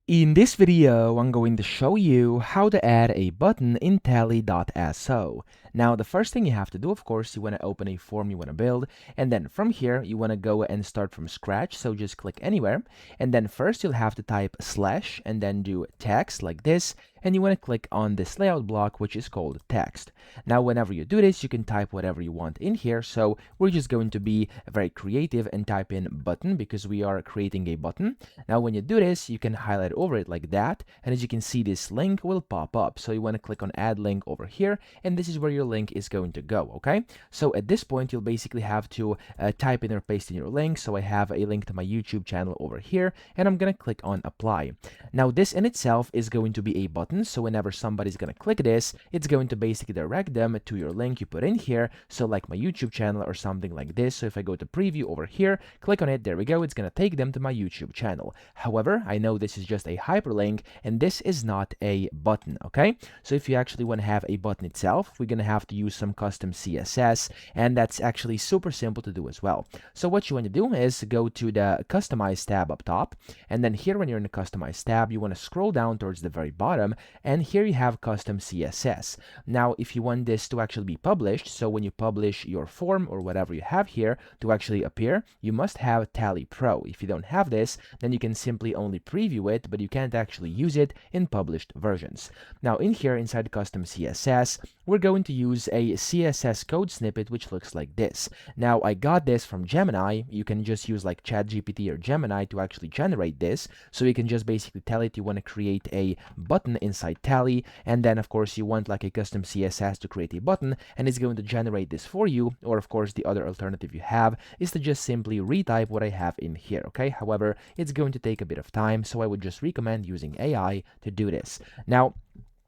In this video, I'm going to show you how to add a button in Tally.so. Now, the first thing you have to do, of course, you want to open a form you want to build, and then from here, you want to go and start from scratch, so just click anywhere, and then first you'll have to type slash, and then do text like this, and you want to click on this layout block, which is called text. Now, whenever you do this, you can type whatever you want in here, so we're just going to be very creative and type in button because we are creating a button. Now, when you do this, you can highlight over it like that, and as you can see, this link will pop up. So you want to click on add link over here, and this is where your link is going to go. Okay, so at this point you'll basically have to type in or paste in your link. So I have a link to my YouTube channel over here, and I'm gonna click on apply. Now this in itself is going to be a button, so whenever somebody's gonna click this, it's going to basically direct them to your link you put in here, so like my YouTube channel or something like this. So if I go to preview over here, click on it, there we go, it's gonna take them to my YouTube channel. However, I know this is just a hyperlink and this is not a button. Okay, so if you actually want to have a button itself, we're going to have to use some custom CSS, and that's actually super simple to do as well. So what you want to do is go to the customize tab up top, and then here when you're in the customize tab, you want to scroll down towards the very bottom, and here you have custom CSS. Now if you want this to actually be published, so when you publish your form or whatever you have here to actually appear, you must have Tally Pro. If you don't have this, then you can simply only preview it, but you can't actually use it in published versions. Now in here inside custom CSS, we're going to use a CSS code snippet which looks like this. Now I got this from Gemini. You can just use like ChatGPT or Gemini to actually generate this. So you can just basically tell it you want to create a button inside Tally, and then of course you want like a custom CSS to create a button, and it's going to generate this for you. Or of course the other alternative you have is to just simply retype what I have in here. Okay, however, it's going to take a bit of time, so I would just recommend using AI to do this. Now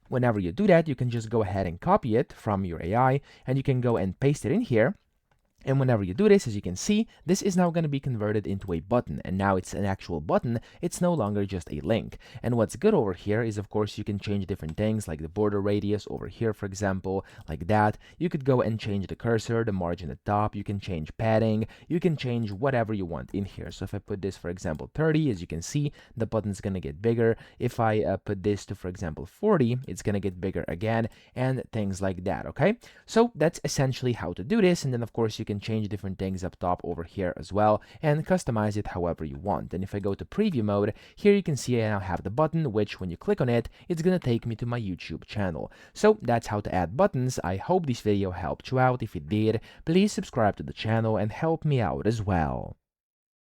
whenever you do that, you can just go ahead and copy it from your AI, and you can go and paste it in here. And whenever you do this, as you can see, this is now going to be converted into a button, and now it's an actual button. It's no longer just a link. And what's good over here is, of course, you can change different things like the border radius over here, for example, like that. You could go and change the cursor, the margin at the top. You can change padding. You can change whatever you want in here. So if I put this, for example, 30, as you can see, the button's going to get bigger. If I put this to, for example, 40, it's going to get bigger again, and things like that. Okay, so that's essentially how to do this. And then, of course, you can change different things up top over here as well and customize it however you want. And if I go to preview mode, here you can see I now have the button, which when you click on it, it's gonna take me to my YouTube channel. So that's how to add buttons. I hope this video helped you out. If it did, please subscribe to the channel and help me out as well.